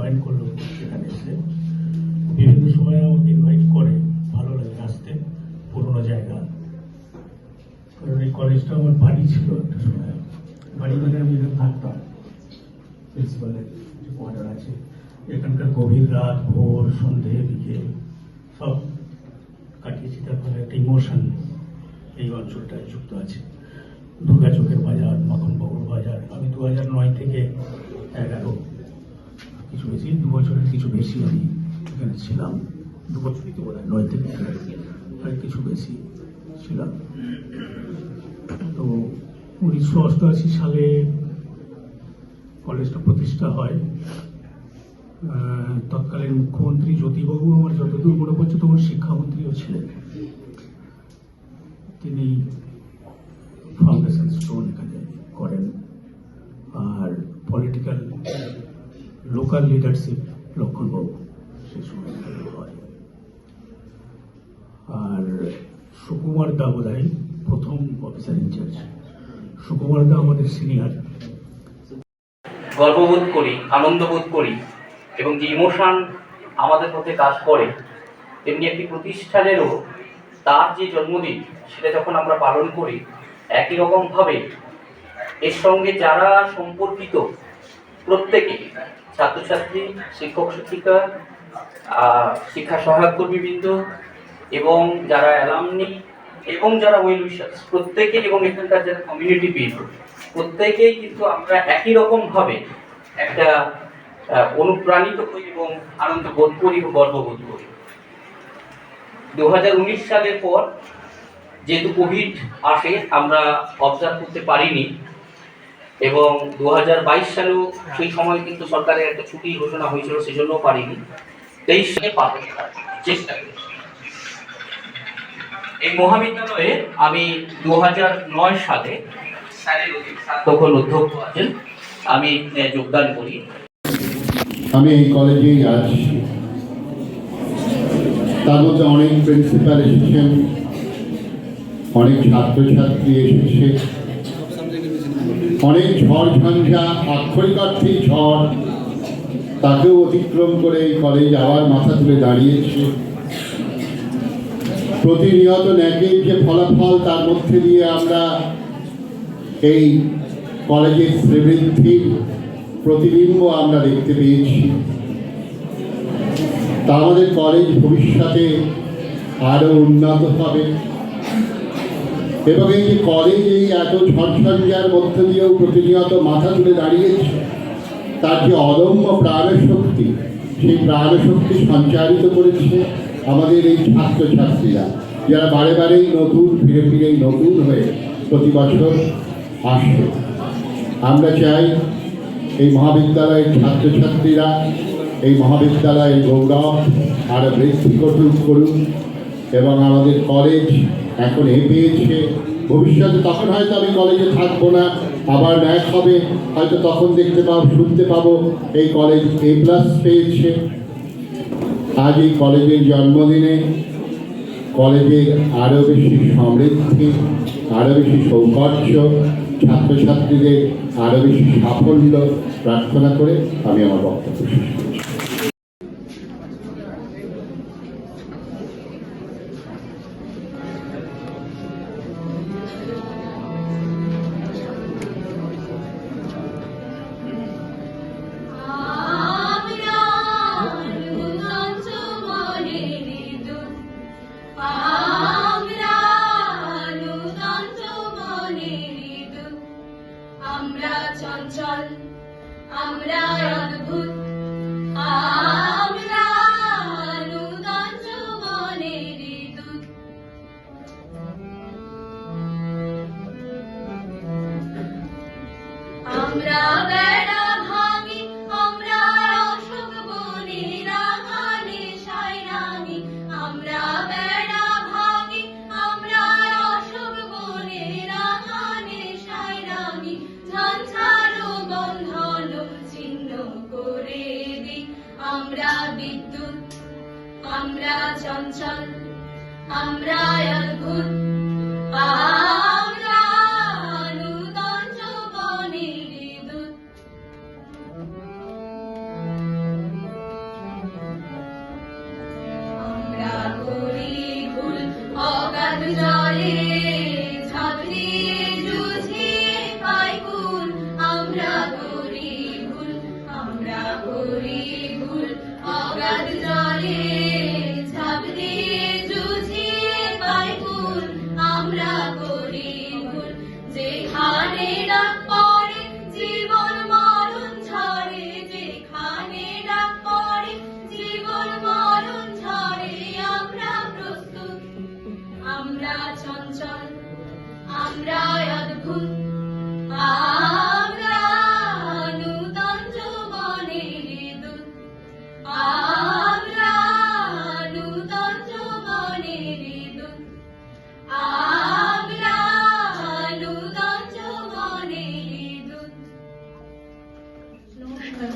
Join করলো সেখানে এসে। বিভিন্ন সময় আমাকে ইনভাইট করে, ভালো লাগে আসতে, পুরোনো জায়গা। কারণ এই কলেজটা আমার বাড়ি ছিল একটা সময়, বাড়ি মানে আমি এখানে থাকতাম, প্রিন্সিপালের যে কোয়ার্টার আছে এখানকার গভীর রাত, ভোর, সন্ধে, বিকেল সব কাটিয়েছি। তারপরে একটা ইমোশন এই অঞ্চলটায় যুক্ত আছে। দুর্গা চোখের বাজার, মাখনবাবুর বাজার, আমি 2009 থেকে 11 কিছু বেশি 2 বছরের কিছু বেশি আমি এখানে ছিলাম। 2 বছরই তো বোধ হয়, 9 থেকে 11 আর কিছু বেশি ছিলাম। তো 1988 সালে কলেজটা প্রতিষ্ঠা হয়। তৎকালীন মুখ্যমন্ত্রী জ্যোতিবাবু, আমার যতদূর মনে পড়ছে তখন শিক্ষামন্ত্রীও ছিলেন, তিনি ফাউন্ডেশন স্টোন এখানে করেন। আর পলিটিক্যাল লোকাল লিডারশিপ লক্ষণবাবু সেই সময় হয়। আর সুকুমার দা বোধহয় প্রথম অফিসার ইনচার্জ। সুকুমার দা আমাদের সিনিয়র। গর্ববোধ করি, আনন্দবোধ করি, এবং যে ইমোশন আমাদের মধ্যে কাজ করে, তেমনি একটি প্রতিষ্ঠানেরও তার যে জন্মদিন সেটা যখন আমরা পালন করি, একই রকমভাবে এর সঙ্গে যারা সম্পর্কিত প্রত্যেকে, ছাত্রছাত্রী, শিক্ষক শিক্ষিকা, শিক্ষা সহায়ক কর্মীবৃন্দ এবং যারা অ্যালামনি এবং যারা ওয়েল উইশার্স প্রত্যেকে, এবং এখানকার যারা কমিউনিটি পিপল প্রত্যেকেই কিন্তু আমরা একই রকমভাবে একটা অনুপ্রাণিত হই এবং আনন্দ বোধ করি ও গর্ববোধ করি। 2019 সালের পর যেহেতু কোভিড আসে, আমরা অবজার্ভ করতে পারিনি, এবং 2022 সালেও সেই সময় কিন্তু সরকারের একটা ছুটি ঘোষণা হয়েছিল, সেজন্য পারিনি। 23 সালে পাবো চেষ্টা করি। এই মহাবিদ্যালয়ে আমি 2009 সালে তখন অধ্যক্ষ আছেন, আমি যোগদান করি। আমি এই কলেজেই আছি। তার মধ্যে অনেক প্রিন্সিপাল এসেছেন, অনেক ছাত্রছাত্রী এসেছে, অনেক ঝড় ঝঞ্ঝা, আক্ষরিক অর্থেই ঝড়, তাকেও অতিক্রম করে এই কলেজ আবার মাথা তুলে দাঁড়িয়েছে। প্রতিনিয়ত ন্যাকের যে ফলাফল, তার মধ্যে দিয়ে আমরা এই কলেজের শ্রীবৃদ্ধির প্রতিবিম্ব আমরা দেখতে পেয়েছি। তা আমাদের কলেজ ভবিষ্যতে আরও উন্নত হবে, এবং এই যে কলেজ এই এত ঝড়ঝঞ্ঝার মধ্যে দিয়েও প্রতিনিয়ত মাথা তুলে দাঁড়িয়েছে, তার যে অদম্য প্রাণশক্তি, সেই প্রাণশক্তি সঞ্চারিত করেছে আমাদের এই ছাত্রছাত্রীরা, যারা বারে বারেই নতুন, ফিরে ফিরেই নতুন হয়ে প্রতি বছর আসে। আমরা চাই এই মহাবিদ্যালয়ের ছাত্রছাত্রীরা এই মহাবিদ্যালয়ের গৌরব আরও বৃদ্ধি করুন, এবং আমাদের কলেজ এখন পেয়েছে, ভবিষ্যতে তখন হয়তো আমি কলেজে থাকবো না, আবার ন্যাক হবে, হয়তো তখন দেখতে পাবো, শুনতে পাবো এই কলেজ A+ পেয়েছে। আজ এই কলেজের জন্মদিনে কলেজের আরও বেশি সমৃদ্ধি, আরও বেশি সৌকর্য, ছাত্রছাত্রীদের আরও বেশি সাফল্য প্রার্থনা করে আমি আমার বক্তব্য শেষ করছি। চঞ্চল, আমরা অদ্ভুত, আমরা নূতন যৌবনের দূত। আমরা বেড়া ভাঙি, আমরা অশোক বনের আঘানে সাইরামি। আমরা বেড়া ভাঙি, আমরা অশোক বনের আঘানে সাইরামি। ঝঞ্ঝারো বন্ধন ছিন্ন করে দিই। আমরা বিদ্যুৎ, আমরা চঞ্চল, আমরা অদ্ভুত, আমরা নূতন যৌবনের দূত। জলে ঝাঁপ দিয়ে জুঝিয়ে পাই কুল, আমরা করি ভুল, আমরা করি ভুল। অগাধ জলে ঝাঁপ দিয়ে জুঝিয়ে পাই কুল, আমরা করি ভুল। যেখানে ডাক পড়ে জীবন মরণ ঝরে, যেখানে ডাক পড়ে জীবন মরণ ঝরে, আমরা প্রস্তুত, আমরা চঞ্চল, আমরা অদ্ভুত, আমরা নূতন যৌবনের দূত, আমরা নূতন যৌবনের দূত, আমরা নূতন যৌবনের দূত। নমস্কার।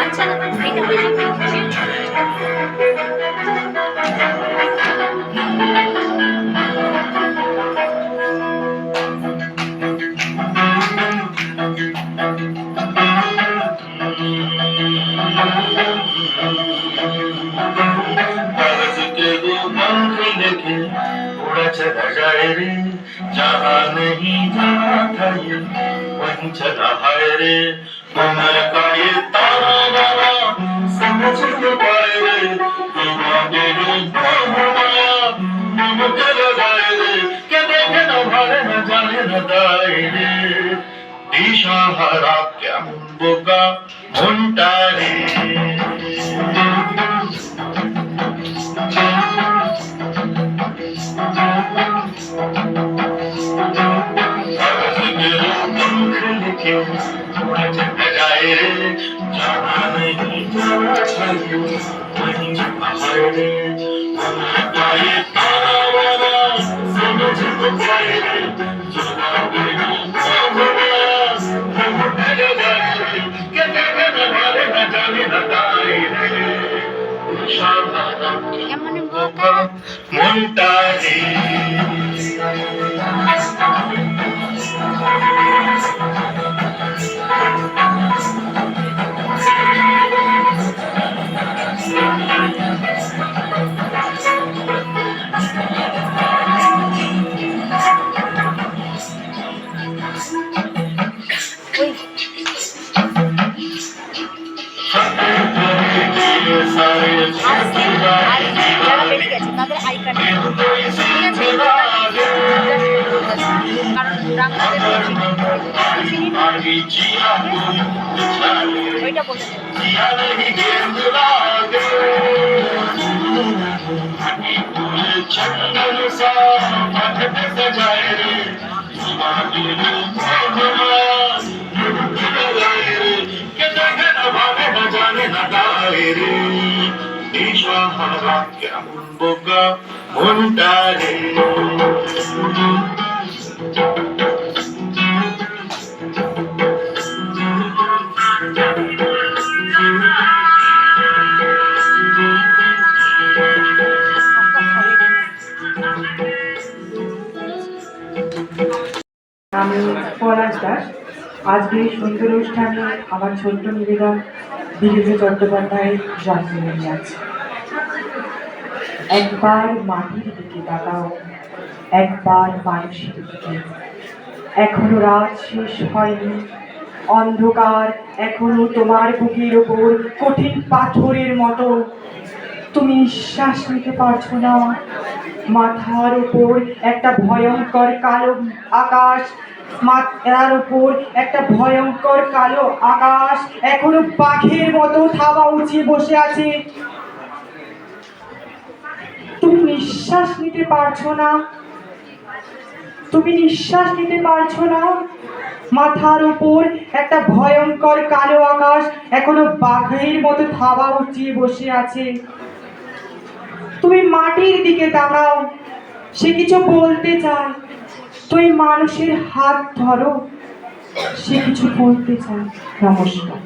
আচ্ছা না এটা বেশি उड़ा चला जाए रे जहाँ नहीं जाना था ये वहीं चला है रे कमर का ये तारा समझ न पाए रे दीवाने रे घुमाया नमक लगाए रे के देखे न भारे न जाने न दाए रे दिशाहारा क्या मुंबोका मुंटा रे কেমন বোকা Montage. যারা বেরিয়ে গেছে তাদের আই কার্ড ঠিক আছে, কারণ রান্নাদের ওইটা বলতে কেমন বোকা মনটা রে আমি পলাশ দাস। আজকে এই সুন্দর অনুষ্ঠানে আমার ছোট্ট নিবেদন বিরুদ্ধ চট্টোপাধ্যায়ের জন্মদিন আছে। একবার মাটির দিকে তাকাও, একবার মানুষের দিকে। এখনো রাত শেষ হয়নি, অন্ধকার এখনো তোমার বুকের ওপর কঠিন পাথরের মতো। তুমি নিঃশ্বাস নিতে পারছো না। মাথার উপর একটা ভয়ঙ্কর কালো আকাশ, মাথার উপর একটা ভয়ঙ্কর কালো আকাশ এখনো পাখির মতো থাবা উঁচিয়ে বসে আছে। তুমি নিঃশ্বাস নিতে পারছো না, তুমি নিঃশ্বাস নিতে পারছো না। মাথার উপর একটা ভয়ঙ্কর কালো আকাশ এখনো বাঘের মতো থাবা উঁচিয়ে বসে আছে। তুমি মাটির দিকে তাকাও, সে কিছু বলতে চায়। তুমি মানুষের হাত ধরো, সে কিছু বলতে চায়। নমস্কার।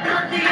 Noti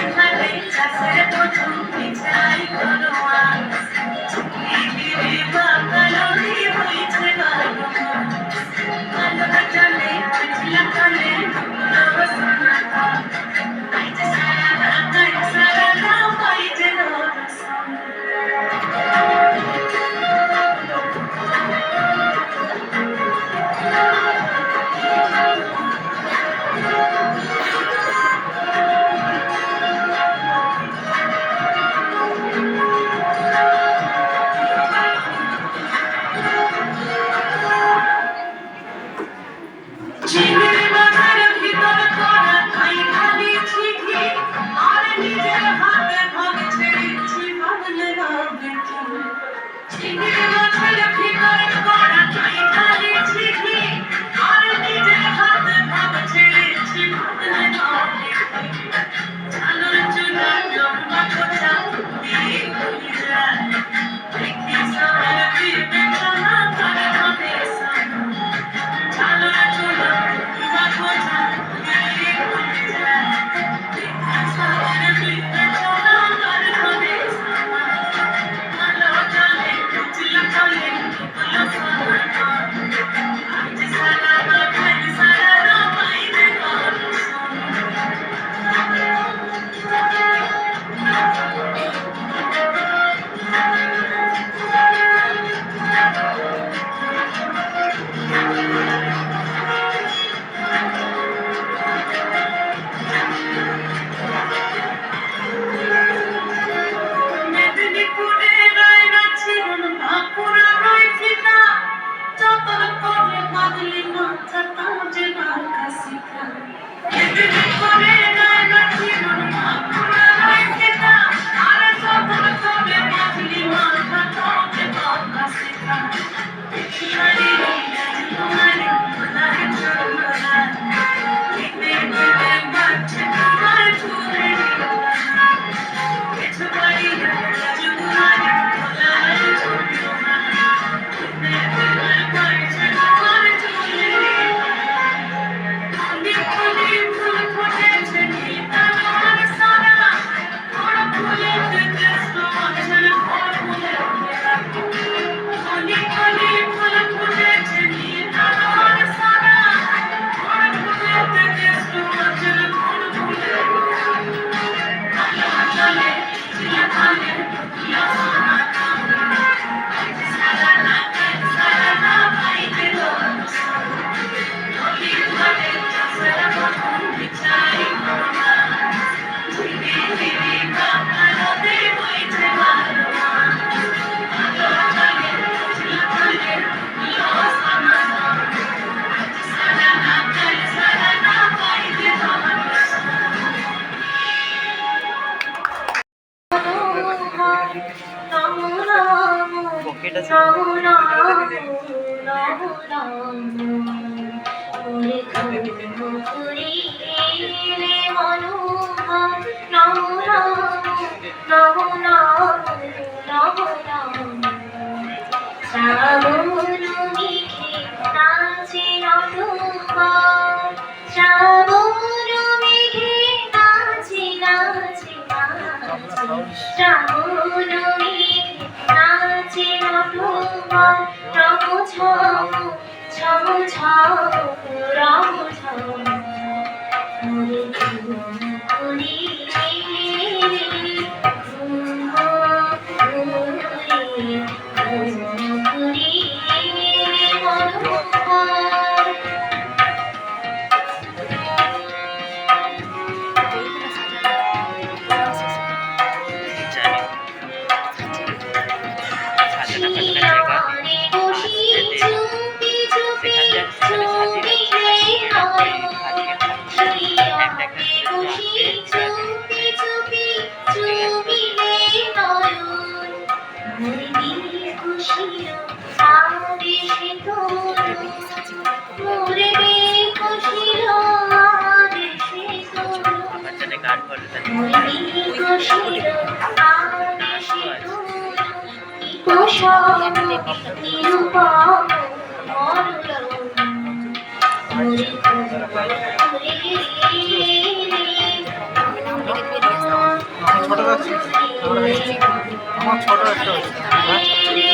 আমার ছোট একটা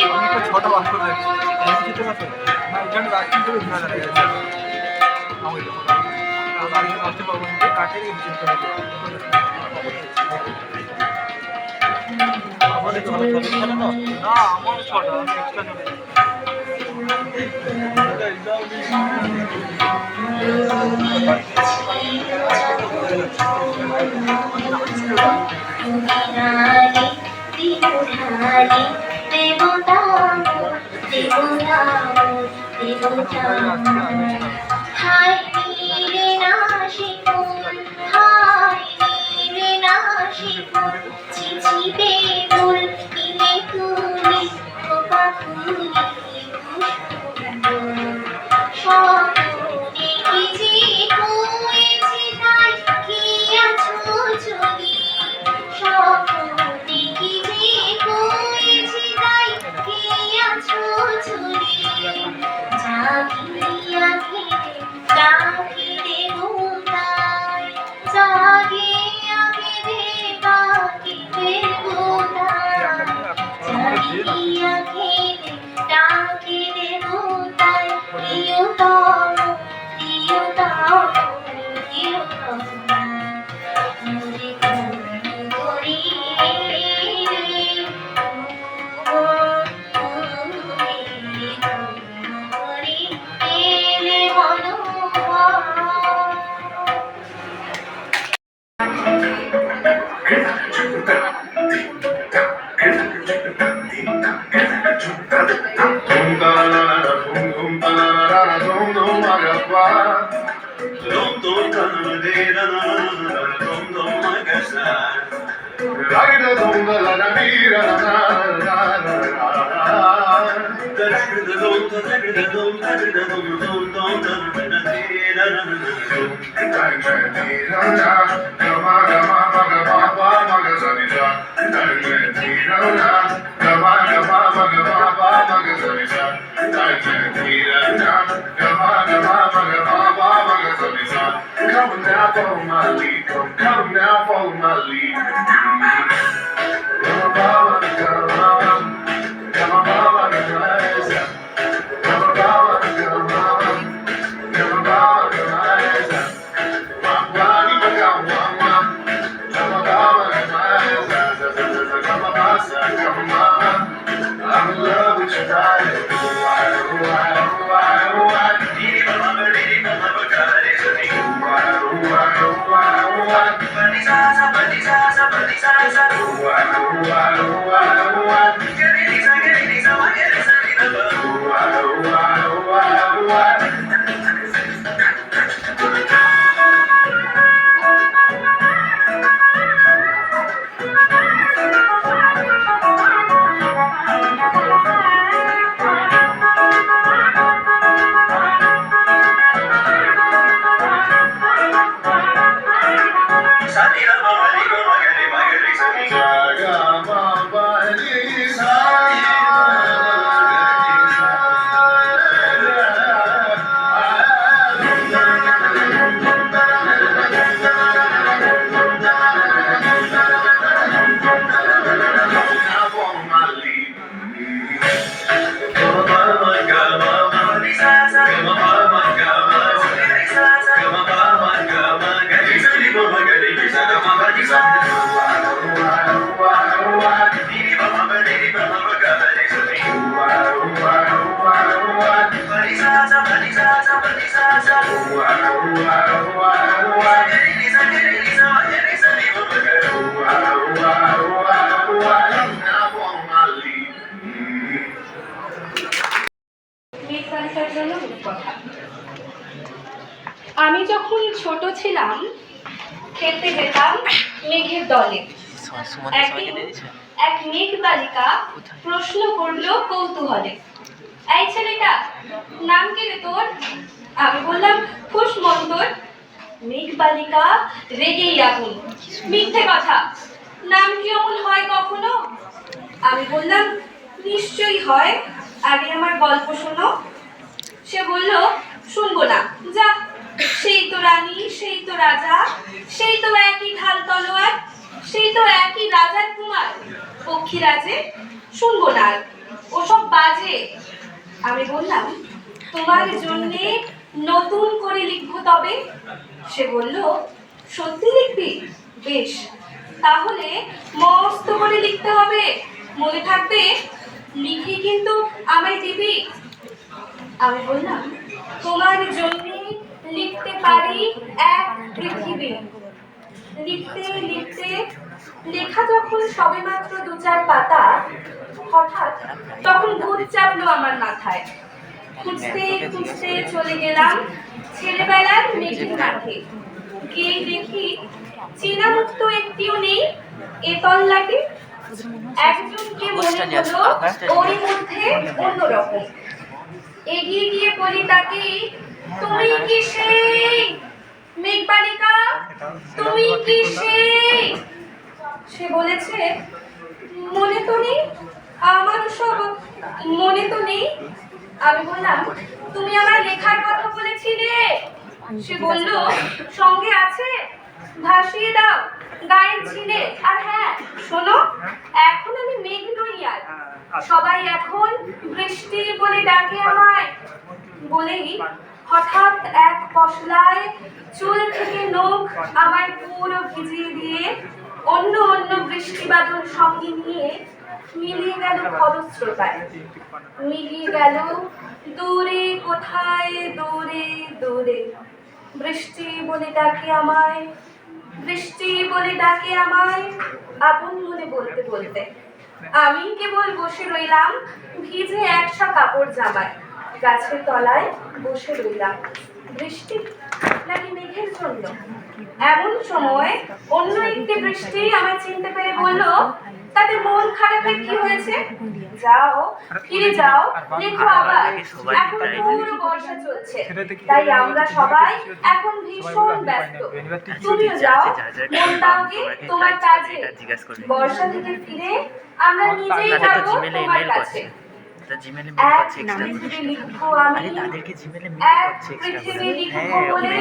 আমি তো ছোট বাক্য দেখছি চিনতে পারছো না এখানে রাখি তো ঘোরা দেখা যাচ্ছে আমি আসতে পারবো না কাটে চিনতে হবে আমাদের ছোট ছোট ছোট না আমার ছোট আমি এক্সট্রা ছোট কি আছে Come now, follow my lead. Come now, follow my lead. Come on, come on, come on, come on, I'm in love with your body. আমি যখন ছোট ছিলাম খেলতে যেতাম মেঘের দলে। একদিন এক মেঘ বালিকা প্রশ্ন করলো কৌতূহলে, এই ছেলেটা নাম কি রে তোর? আমি বললাম কুসমন্তর। মেঘ বালিকা রেগেই আগুন, মিথ্যে কথা, নাম কি অমন হয় কখনো? আমি বললাম নিশ্চয়ই হয়, আগে আমার গল্প শোনো। সে বলল শুনবো না, যা, সেই তো রানী, সেই তো রাজা, সেই তো একই ঢাল তলোয়ার, সেই তো একই রাজার কুমার পক্ষীরাজে, শুনবো না, ওসব বাজে। আমি বললাম তোমার জন্যে নতুন করে লিখবো তবে। সে বলল সত্যি লিখবি? বেশ, তাহলে মস্ত করে লিখতে হবে, মনে থাকবে, লিখে কিন্তু আমায় দিবি। আমি বললাম তোমার জন্য লিখতে পারি এক পৃথিবী। লিখতে লিখতে লেখা যখন সবেমাত্র 2-4 পাতা, হঠাৎ তখন ভূত চাপলো আমার মাথায়। খুঁজতে খুঁজতে চলে গেলাম ছেলেবেলার মেঘের মাঠে। গিয়ে দেখি চেনা মুখ তো একটিও নেই এ তল্লাটে। একজনকে মনে হলো ওর মধ্যে অন্যরকম। এগিয়ে গিয়ে বলি তাকে, তুমি কি সেই মেঘবালিকা? তুমি কি সেই? সে বলেছে মনে তো নেই, আমার সব মনে তো নেই। আমি বললাম তুমি আমার লেখার কথা বলেছিলে। সে বলল সঙ্গে আছে, ভাসিয়ে দাও গায়ের ছিলে। আর হ্যাঁ শোনো, এখন আমি মেঘ নই আর, সবাই এখন বৃষ্টি বলে ডাকে আমায়। বলেই হঠাৎ এক পশলায় চুল থেকে নখ আমার পুরো ভিজিয়ে দিয়ে অন্য অন্য বৃষ্টি বাদল সঙ্গে নিয়ে মিলিয়ে গেল খরস্রোতায়, মিলিয়ে গেল দূরে কোথায়, দূরে দূরে। বৃষ্টি বলে ডাকে আমায়, বৃষ্টি বলে ডাকে আমায়, আপন মনে বলতে বলতে আমি কেবল বসে রইলাম ভিজে একশা কাপড় জামায়, গাছের তলায় বসে রইলাম। বৃষ্টি নাকি মেঘের জন্য? এমন সময় অন্য একটি বৃষ্টি আমায় চিনতে পেরে বলল, তাতে মন খারাপের কি হয়েছে? যাও, ফিরে যাও, দেখো আবার এখন পুরো বর্ষা চলছে, তাই আমরা সবাই এখন ভীষণ ব্যস্ত। তুমিও যাও, মন দাও গে তোমার কাজে। বর্ষা থেকে ফিরে আমরা নিজেই যাবো তোমার কাছে। এক পৃথিবী লিখবো আমি, এক পৃথিবী লিখবো বলে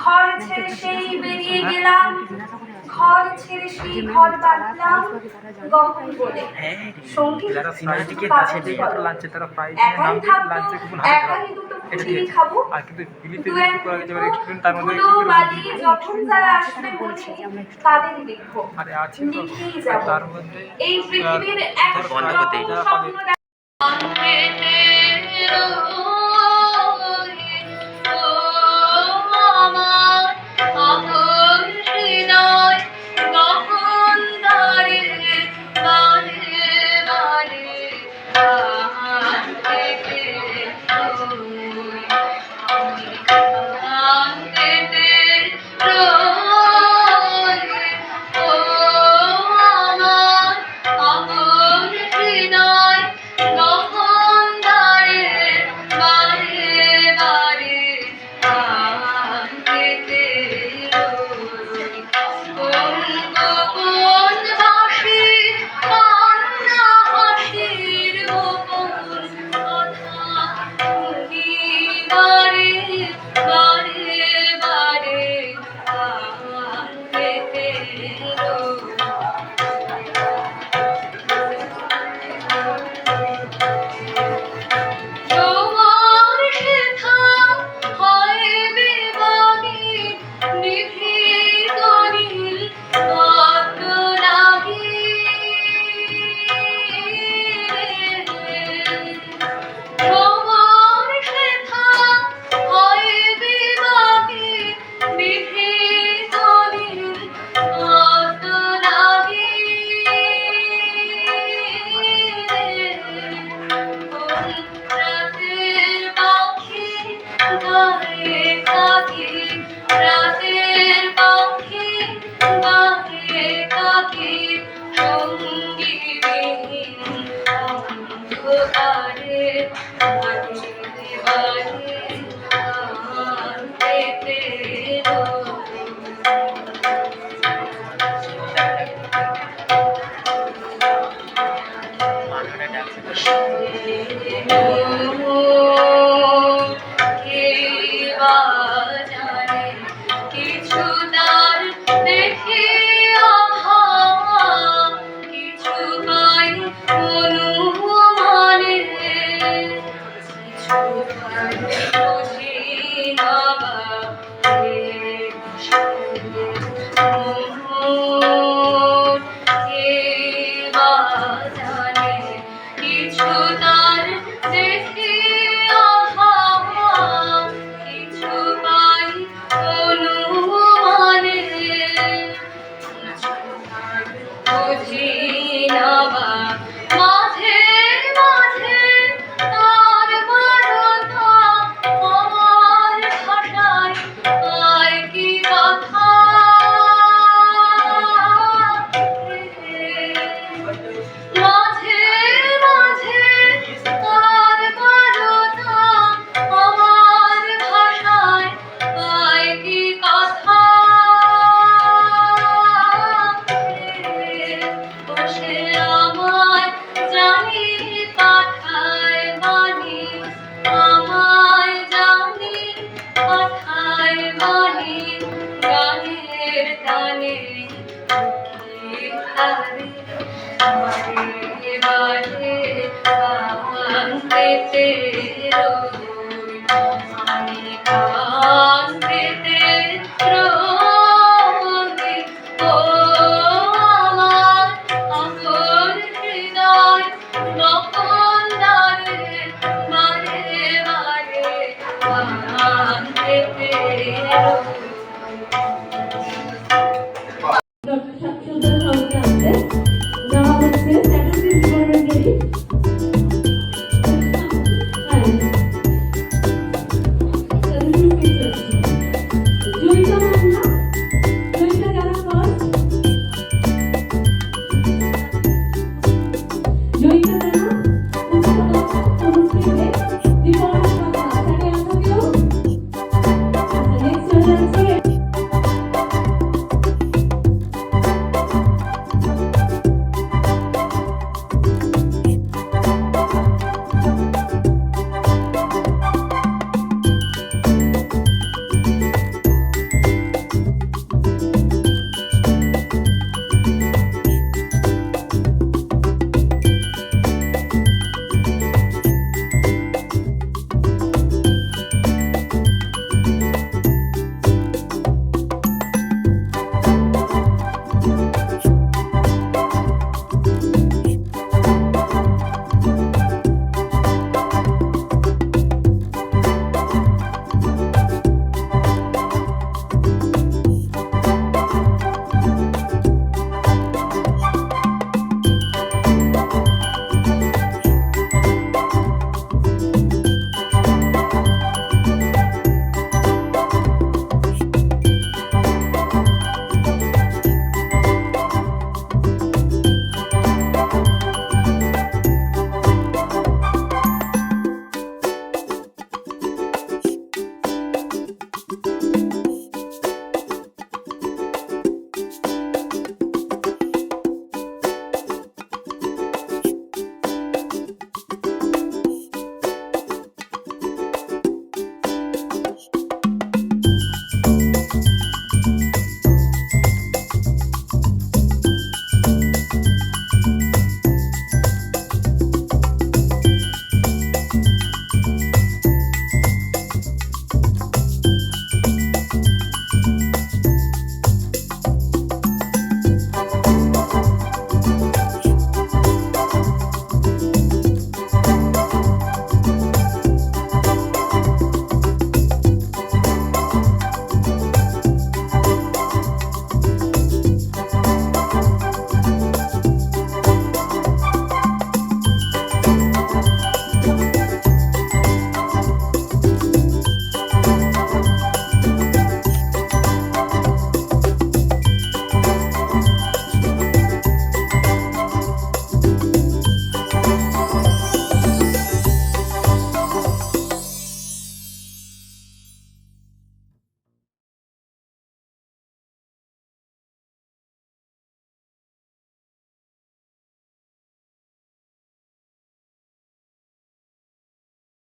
ঘর ছেড়ে সেই বেরিয়ে গেলাম, ঘর ছেড়ে সেই ঘর বাঁধলাম গহন বলে। সঙ্গীত একাই থাকবো, একাই দুটো খিচুড়ি খাবো, ধুলো বালি যখন যারা আসবে বলে তাদের লিখবো, লিখেই যাবো এই পৃথিবীর এক স্বপ্ন। বারে বারে